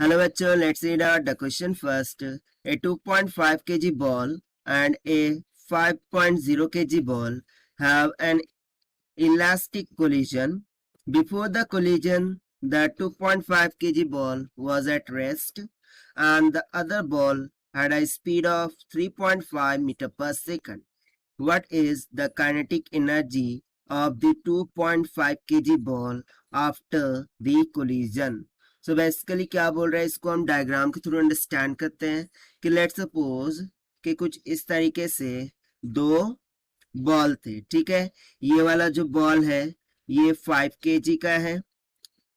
Hello bachcho, let's read out the question first. A 2.5 kg ball and a 5.0 kg ball have an elastic collision. Before the collision, the 2.5 kg ball was at rest and the other ball had a speed of 3.5 meter per second. What is the kinetic energy of the 2.5 kg ball after the collision? So basically क्या बोल रहा है, इसको हम diagram के through understand करते हैं कि लेट्स सपोज कि कुछ इस तरीके से दो बॉल थे, ठीक है। ये वाला जो बॉल है ये 5 kg का है,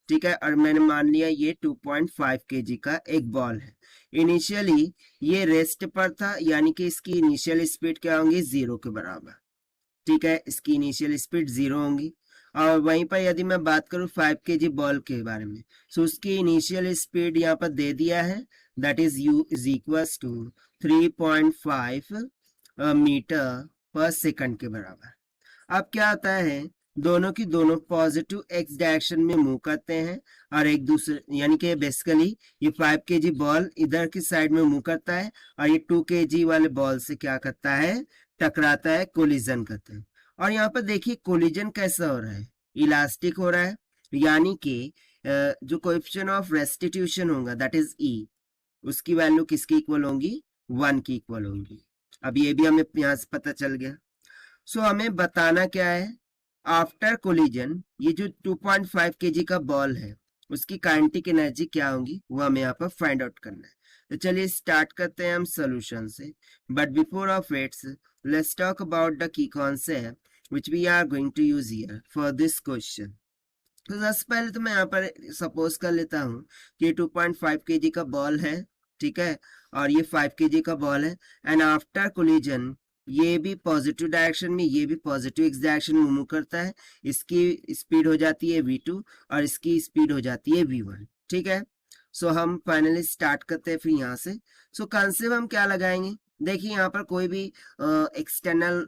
ठीक है, और मैंने मान लिया ये 2.5 kg का एक बॉल है। इनिशियली ये रेस्ट पर था, यानी कि इसकी इनिशियल स्पीड क्या होंगी, 0 के बराबर, ठीक है। इसकी इनिशियल स्पीड 0 होंगी। और वहीं पर यदि मैं बात करूं 5 kg बॉल के बारे में, तो उसकी इनिशियल स्पीड यहाँ पर दे दिया है, that is u is equals to 3.5 metre per second के बराबर। अब क्या आता है, दोनों की दोनों पॉजिटिव एक्स डायरेक्शन में मूव करते हैं और एक दूसरे, यानी कि बेसिकली ये 5 kg बॉल इधर की साइड में मूव करता है और ये 2 kg वाले बॉल से क्या करता है, टकराता है, कोलिजन करता है। और यहाँ पर देखिए कोलिजन कैसा हो रहा है, इलास्टिक हो रहा है, यानी कि जो कोएफिशिएंट ऑफ रेस्टिट्यूशन होगा दैट इज ई, उसकी वैल्यू किसकी इक्वल होंगी, 1 की इक्वल होंगी। अब ये भी हमें यहाँ से पता चल गया। सो हमें बताना क्या है, आफ्टर कोलिजन ये जो 2.5 kg का बॉल है उसकी काइनेटिक एनर्जी क्या होगी, वो हमें यहाँ पर फाइंड आउट करना है। तो चलिए स्टार्ट करते हैं हम सॉल्यूशन से, but before of it's let's talk about the key concept which we are going to use here for this question. तो सबसे पहले तो मैं यहाँ पर सपोज कर लेता हूँ कि 2.5 kg का बॉल है, ठीक है, और ये 5 kg का बॉल है, एंड आफ्टर कोलिजन ये भी पॉजिटिव डायरेक्शन में, ये भी पॉजिटिव एक्स डायरेक्शन में मूव करता है। इसकी स्पीड हो जाती है v2 और इसकी स्पीड हो जाती है v1, ठीक है। सो हम फाइनली स्टार्ट करते हैं फिर यहाँ से। सो कॉन्सेप्ट हम क्या लगाएंगे, देखिए यहाँ पर कोई भी एक्सटर्नल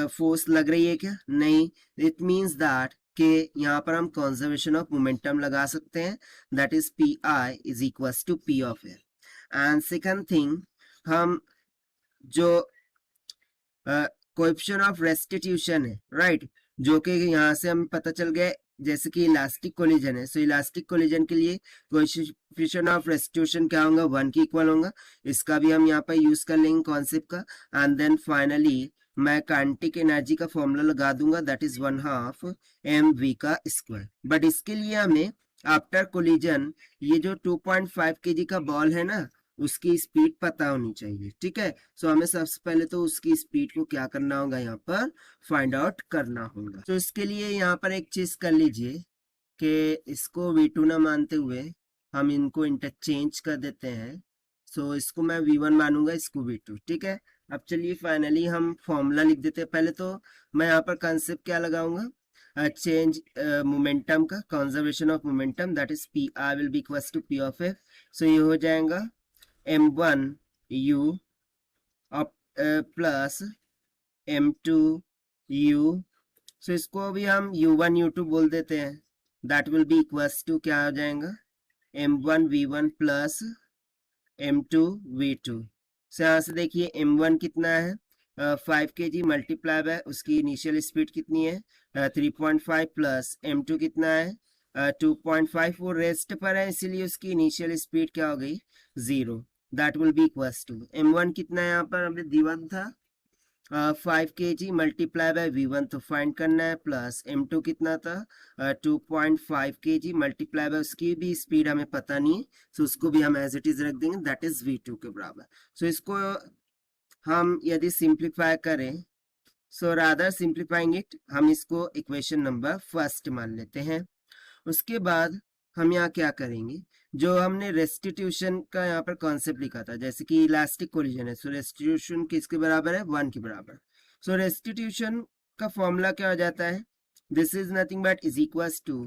फोर्स लग रही है क्या, नहीं। इट मीन्स दैट कि यहाँ पर हम कंजर्वेशन ऑफ मोमेंटम लगा सकते हैं, that is P i is equals to P of air. And second thing, हम जो कोएफिशिएंट ऑफ रेस्टिट्यूशन है, राइट, जो कि यहाँ से हमें पता चल गया जैसे कि इलास्टिक कोलिजन है, सो इलास्टिक कोलिजन के लिए कोएफिशिएंट ऑफ रेस्टिट्यूशन क्या होगा, 1 की इक्वल होगा। इसका भी हम यहाँ पर यूज कर लेंगे कॉन्सेप्ट का। एंड देन फाइनली मैं काइनेटिक एनर्जी का फॉर्मूला लगा दूंगा, दैट इज 1/2 mv का स्क्वायर। बट इसके लिए हमें आफ्टर कोलिजन ये जो 2.5 kg का बॉल है ना, उसकी स्पीड पता होनी चाहिए, ठीक है। सो हमें सबसे पहले तो उसकी स्पीड को क्या करना होगा, यहाँ पर फाइंड आउट करना होगा। तो इसके लिए यहाँ पर एक चीज कर लीजिए कि इसको v2 ना मानते हुए हम इनको इंटरचेंज कर देते हैं। सो इसको मैं v1 मानूंगा, इसको v2, ठीक है। अब चलिए फाइनली हम फॉर्मूला लिख देते हैं। पहले तो मैं यहाँ पर कंसेप्ट क्या लगाऊंगा, चेंज मोमेंटम का, conservation of momentum, that is P I will be equals to P of F. So ये हो जाएगा m1 u plus m2 u। सो इसको भी हम u1 u2 बोल देते हैं, that will be equals to क्या हो जाएगा, m1 v1 plus m2 v2। सो यहाँ से देखिए m1 कितना है, 5 kg मल्टीप्लाई बाय उसकी इनिशियल स्पीड कितनी है, 3.5 प्लस m2 कितना है, 2.5। वो रेस्ट पर है इसीलिए उसकी इनिशियल स्पीड क्या हो गई, 0। That will be equals to m1 कितना है, यहाँ पर हमें d1 था 5 kg मल्टीप्लाई बाय v1 तो फाइंड करना है, प्लस m2 कितना था 2.5 kg मल्टीप्लाई बाय उसकी भी स्पीड हमें पता नहीं है, सो उसको भी हम एज इट इज रख देंगे, दैट इज v2 के बराबर। सो इसको हम यदि सिंप्लीफाई करें, सो रादर सिंप्लीफाइंग इट, हम इसको इक्वेशन नंबर फर्स्ट मान लेते हैं। उसके बाद हम यहाँ क्या करेंगे, जो हमने रेस्टिट्यूशन का यहाँ पर कॉन्सेप्ट लिखा था, जैसे कि इलास्टिक कोलिजन है, सो रेस्टिट्यूशन किसके बराबर है, 1 के बराबर। सो रेस्टिट्यूशन का फॉर्मूला क्या हो जाता है, this is nothing but is equals to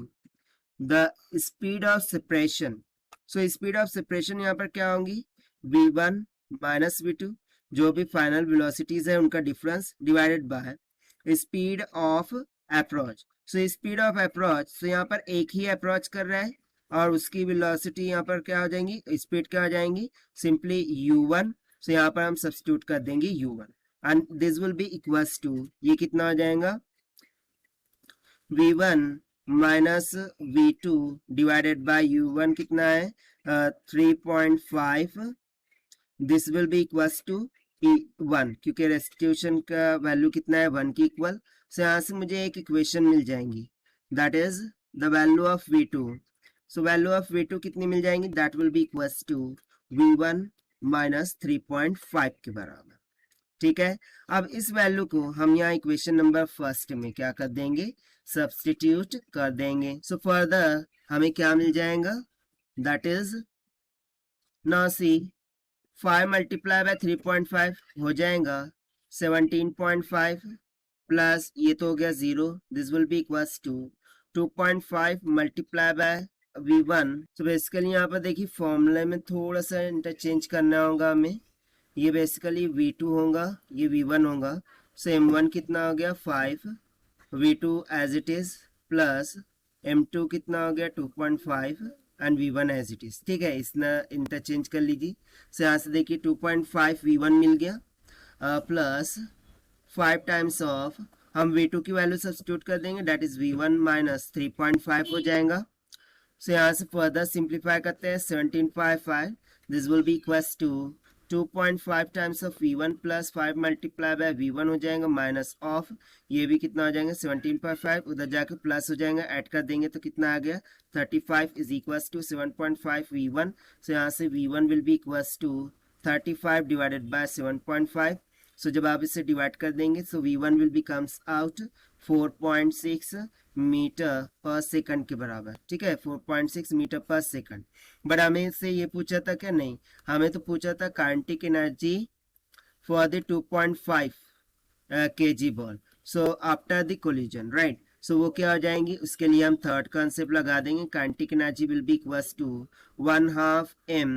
the speed of separation. So speed of separation यहाँ पर क्या होंगी, v1 माइनस v2, जो भी फाइनल वेलोसिटीज है उनका difference, divided by speed of approach. So speed of approach, so यहाँ पर एक ही अप्रोच कर रहा है, और उसकी वेलोसिटी यहाँ पर क्या हो जाएंगी, स्पीड क्या हो जाएंगी, सिंपली u1। सो यहाँ पर हम सब्स्टिट्यूट कर देंगे u1 and this will be equals to, ये कितना हो जाएगा, v1 minus v2 divided by u1 कितना है 3.5, this will be equals to 1, क्योंकि रेस्टिट्यूशन का वैल्यू कितना है 1 की इक्वल। सो यहाँ से मुझे एक इक्वेशन मिल जाएंगी, that is the value of v2। So value of v2 कितनी मिल जाएंगी, that will be equals to v1 minus 3.5 के बराबर। ठीक है, अब इस वैल्यू को हम यहाँ इक्वेशन नंबर फर्स्ट में क्या कर देंगे, सब्स्टिट्यूट कर देंगे। सो फर्दर हमें क्या मिल जाएगा, that is now see 5 multiply bye 3.5 हो जाएगा 17.5 प्लस ये तो हो गया 0, this will be equals to 2.5 multiply by v1। तो बेसिकली यहाँ पर देखिए फॉर्मूले में थोड़ा सा इंटरचेंज करना होगा हमें, ये बेसिकली v2 होगा, ये v1 होगा। सो m1 कितना हो गया 5, v2 as it is plus m2 कितना हो गया 2.5 and v1 as it is. ठीक है, इसना इंटरचेंज कर लीजिए। सो यहाँ से देखिए 2.5 v1 मिल गया प्लस 5 टाइम्स ऑफ, हम v2 की वैल्यू सब्स्टिट्यूट कर देंगे, दैट इज v1 माइनस 3.5 हो जाएगा। सो यहाँ से फर्दर सिंप्लीफाई करते हैं 17.5, this will be equals to 2.5 times of v1 plus 5 multiply by v1 हो जाएगा माइनस ऑफ, ये भी कितना हो जाएगा 17.5, उधर जाके प्लस हो जाएगा, ऐड कर देंगे तो कितना आ गया 35 इज इक्वल्स टू 7.5 v1। सो यहाँ से v1 will be equals to 35 divided by 7.5। So जब आप इसे डिवाइड कर देंगे so v1 will be comes out 4.6 metre per second के बराबर। ठीक है, 4.6 मीटर पर सेकंड। बट हमें इससे ये पूछा था क्या, नहीं, हमें तो पूछा था kinetic energy for the 2.5 kg ball, so after the collision, right. So वो क्या हो जाएंगी, उसके लिए हम थर्ड कॉन्सेप्ट लगा देंगे, kinetic energy will be equals to 1/2 m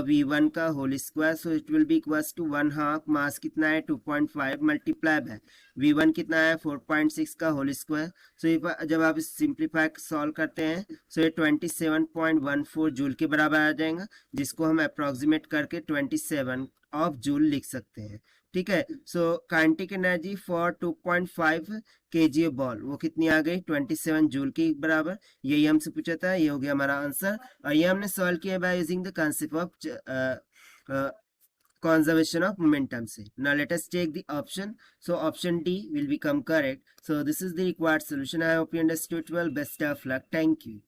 v1 का whole square. So it will be equals to 1/2, mass कितना है 2.5 मल्टीप्लाई बाय v1 कितना है 4.6 का होल स्क्वायर। सो जब आप सिंप्लीफाई सॉल्व करते हैं सो ये 27.14 जूल के बराबर आ जाएगा, जिसको हम अप्रोक्सीमेट करके 27 ऑफ जूल लिख सकते हैं। ठीक है, so kinetic energy for 2.5 kg ball वो कितनी आ गई 27 जूल के बराबर, यही हमसे पूछा था, ये हो गया हमारा आंसर। और ये हमने सॉल्व किया by using the concept of conservation of momentum से। Now let us take the option. So option D will become correct. So this is the required solution. I hope you understood well. Best of luck. Thank you.